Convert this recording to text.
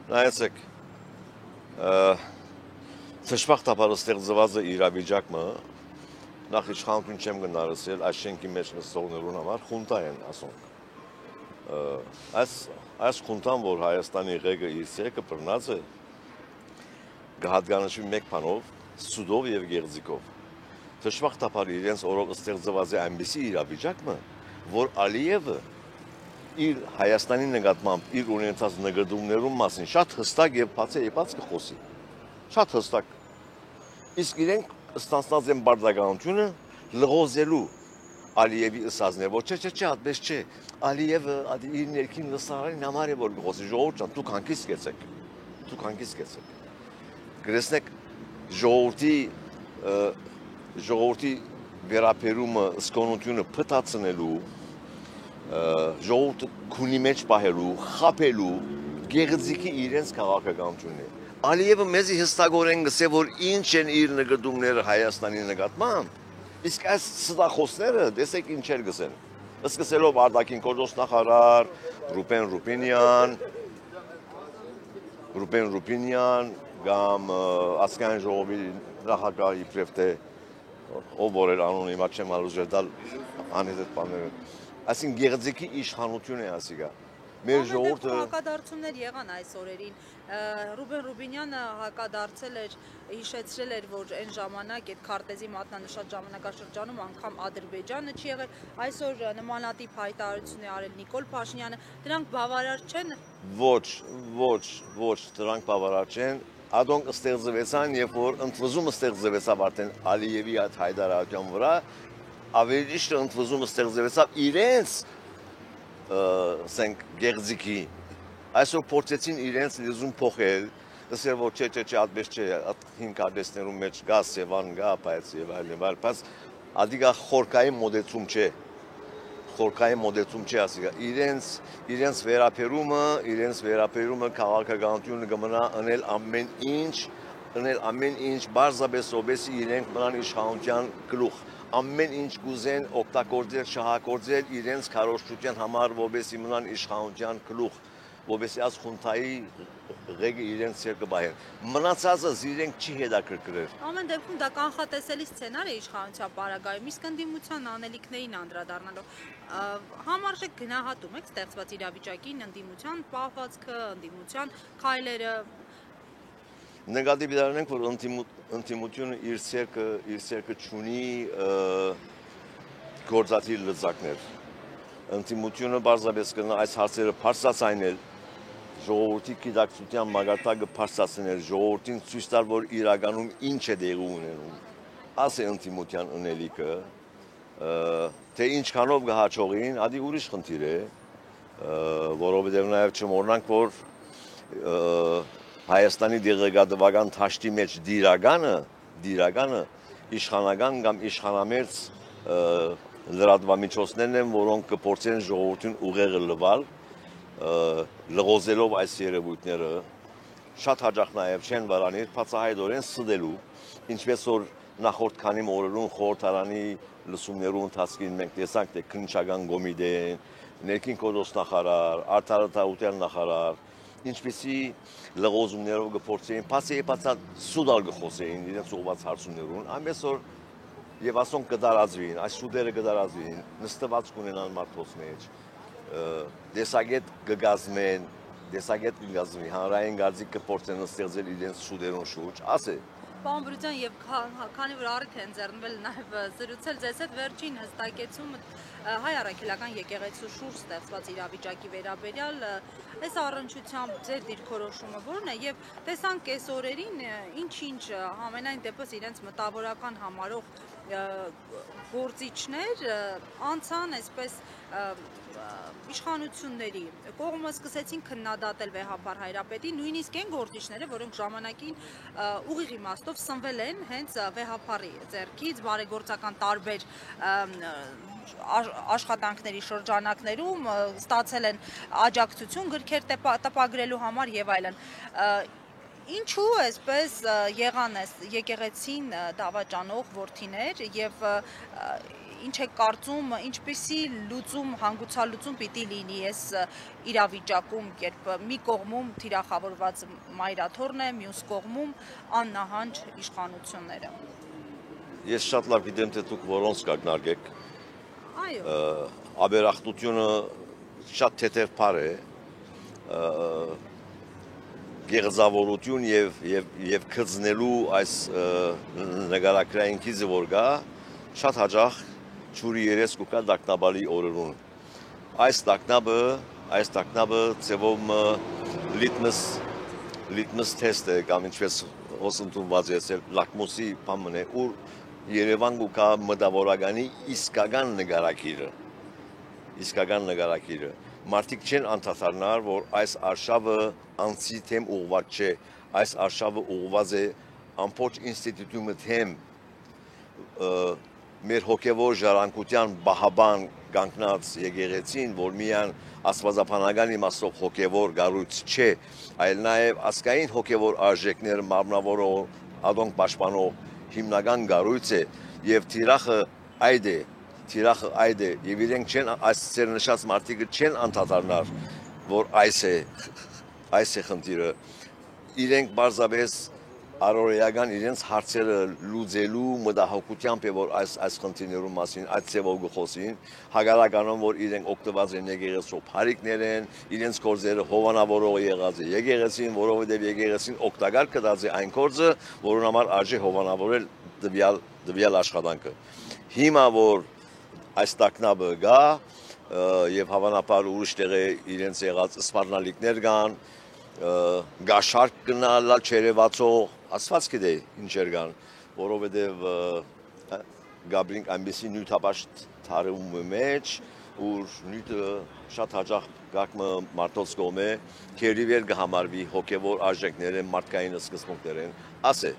Նայեցեք, թշվախտաբար ստեղծված է իրավիճակը, նախ իշխանություն չեմ գնարսել, այս շենքի մեջ նստողներուն համար խունտա են ասոնք։ Այս խունտան, որ Հայաստանի ղեկը իր ցեկը բռնած է, կհատկանշվի մեկ բանով, սուդով եւ գեղձիկով։ Թշվախտաբար իրենց օրոք ստեղծված է այնպիսի իրավիճակը, որ Ալիևը իր Հայաստանի նկատմամբ իր ունեցած նկատումներուն մասին շատ հստակ եւ բացի կխոսի։ Շատ հստակ։ Իսկ իրենք ստանցած են բարդականությունը լղոզելու Ալիևի ըսածներ, որ չէ, այդպես չէ։ Ալիևը իր ներքին լսարանի համար է որ գոսի ժողովուրդ ջան, դուք հանգիստ կեցեք։ Դուք հանգիստ կեցեք։ Գրեսնեք ժողովրդի վերապերումը սկոնությունը փտացնելու, ժողովուրդը քունի մեջ պահելու, խաբելու, գեղձիկի իրենց քաղաքականությունն է։ Ալիևը մեզի հստակորեն գսե, որ ինչ են իր նկատումները Հայաստանի նկատմամբ, իսկ այս ստախոսները դեսեք ինչեր գսեն։ Սկսելով արտաքին գործ նախարար Ռուբեն Ռուբինյան կամ ազգային ժողովի նախագահ իբրև թե ով որ էր անունը հիմա չեմ հարուժել դալ անհետ բաները։ Այսինքն գեղձիկի իշխանություն է ասիգա։ Մեր ժողովուրդը հակադարձումներ եղան այս օրերին։ Ռուբեն Ռուբինյանը հակադարձել էր, հիշեցրել էր, որ այն ժամանակ այդ քարտեզի մատնանշած ժամանակաշրջանում անգամ Ադրբեջանը չի եղել։ Այսօր նմանատիպ հայտարարություն է արել Նիկոլ Փաշինյանը։ Դրանք բավարար չեն։ Ոչ, դրանք բավարար չեն։ Ադոնք ստեղծվեցան, երբ որ ընդվզումը ստեղծվեցավ արդեն Ալիևի այդ հայտարարության վրա, ավելի ճիշտ ընդվզումը ստեղծվեցավ իրենց ասենք գեղձիկի այսօր փորձեցին իրենց լեզուն փոխել ասել որ չէ այդպես չէ հին կարդեսներում մեջ գա Սևան գա բայց եւ այլն բայց ադիգա խորքային մոդեցում չէ ասիգա իրենց վերապերումը քաղաքականությունը կմնա անել ամեն ինչ բարձրապես օբեսի իրենք մնան իշխանության գլուխ ամեն ինչ գուզեն օգտագործել շահագործել իրենց քարոզչության համար որովհետեւ մնան իշխանության գլուխ որովհետեւ այս խունտայի ղեկը իրենց ցերկը բայեն մնացածը իրենք չի հետաքրքրել ամեն դեպքում դա կանխատեսելի սցենար է իշխանության պարագայում իսկ ընդդիմության անելիքներին անդրադառնալով համարժեք գնահատում եք ստեղծված իրավիճակին ընդդիմության պահվածքը ընդդիմության քայլերը Նկատի դառնանք, որ ընդդիմությունը իր ցերկը չունի գործադիր լծակներ։ Ընդդիմությունը բարձրապես կնա այս հարցերը բարձրացնել, ժողովրդի գիտակցության մագարտակը բարձրացնել, ժողովրդին ցույց տալ, որ իրականում ինչ է տեղի ունենում։ Աս է ընդդիմության ունելիքը, թե ինչքանով կհաջողին, ադի ուրիշ խնդիր է, որովհետև նաև չմոռանանք, որ Հայաստանի դեղեկատվական թաշտի մեջ դիրականը իշխանական կամ իշխանամերձ լրատվամիջոցներն են, որոնք կփորձեն ժողովրդին ուղեղը լվալ, լղոզելով այս երևույթները, շատ հաճախ նաև չեն վարանիր, բացահայտորեն սդելու, ինչպես որ նախորդ քանի օրերուն խորհրդարանի լսումներու ընթացքին մենք տեսանք, թե քննչական կոմիտեն, ներքին գործ նախարար, արդարադատության նախարար ինչպեսի լղոզումներով կփորձեին, բացի սուդալ կխոսեին իրենց ուղղված հարցումներուն, այնպես որ եւ ասոնք կդարածվին, այս սուդերը կդարածվին, նստված կունենան մարդոց մեջ, դեսագետ կգազմեն, հանրային գարձիկ կփորձեն ստեղծել իրենց սուդերուն շուրջ, ասե Պարոն Բրուտյան, եւ քանի որ առիթ է ընձեռնվել նաեւ զրուցել ձեզ հետ վերջին հստակեցումը հայ առաքելական եկեղեցու շուրջ ստեղծված իրավիճակի վերաբերյալ այս առնչությամբ ձեր դիրքորոշումը ո՞րն է եւ տեսանք այս օրերին ինչ համենայն դեպս իրենց մտավորական համարող գործիչներ անցան այսպես իշխանությունների կողմը սկսեցին քննադատել վեհապար Հայրապետի նույնիսկ այն գործիչները, որոնք ժամանակին ուղիղ իմաստով սնվել են հենց վեհապարի ձեռքից բարեգործական տարբեր աշխատանքների շրջանակներում ստացել են աջակցություն գրքեր տպագրելու համար եւ այլն Ինչու այսպես եղան եկեղեցին դավաճանող որդիներ եւ ինչ եք կարծում, ինչպիսի լուծում, հանգուցալուծում պիտի լինի այս իրավիճակում, երբ մի կողմում թիրախավորված մայրաթորն է, մյուս կողմում աննահանջ իշխանությունները։ Ես շատ լավ գիտեմ, թե դուք որոնց կակնարկեք։ Այո։ Աբերախտությունը շատ թեթև բառ է, գեղձավորություն եւ քծնելու այս նկարագրային քիզը որ գա, շատ հաճախ ճուրի երես կուկա դակնաբալի օրերուն։ Այս դակնաբը ծևում լիտմս թեստ է կամ ինչպես հոսընդունված է լակմուսի բամն է, ուր Երևան կուկա մտավորականի իսկական նկարակիրը։ Մարդիկ չեն անդադարնար, որ այս արշավը անցի թեմ ուղված չէ, այս արշավը ուղված է ամբողջ ինստիտուտի թեմ մեր հոգևոր ժառանգության բահաբան կանգնած եկեղեցին, որ միայն աստվածաբանական իմաստով հոգևոր գառույց չէ, այլ նաև ազգային հոգևոր արժեքներ մարմնավորող, ադոնք պաշտպանող հիմնական գառույց է եւ թիրախը այդ է եւ իրենք չեն այս ծերնշած մարդիկը չեն անդադարնար, որ այս է խնդիրը, իրենք բարձրապես առօրեական իրենց հարցերը լուծելու մտահոգությամբ է որ այս խնդիրներու մասին այդ ձևով գխոսին, հակառականում որ իրենք օգտված են եկեղեցու փարիկներ են, իրենց գործերը հովանավորող եղած է եկեղեցին, որովհետեւ եկեղեցին օգտակար կդած է այն գործը, որոնց համար արժե հովանավորել տվյալ աշխատանքը։ Հիմա որ այս տակնաբը գա եւ հավանաբար ուրիշ տեղը իրենց եղած սպառնալիքներ կան, գաշարք գնալալ չերևացող, աստված գիտե ինչեր կան, որովհետեւ գաբրինք այնպեսի նյութաբաշտ թարում մեջ, ուր նյութը շատ հաճախ գակմը մարդոց կողմե քերիվեր կհամարվի հոգևոր արժեքներ են, մարդկային սկզբունքներ են, ասե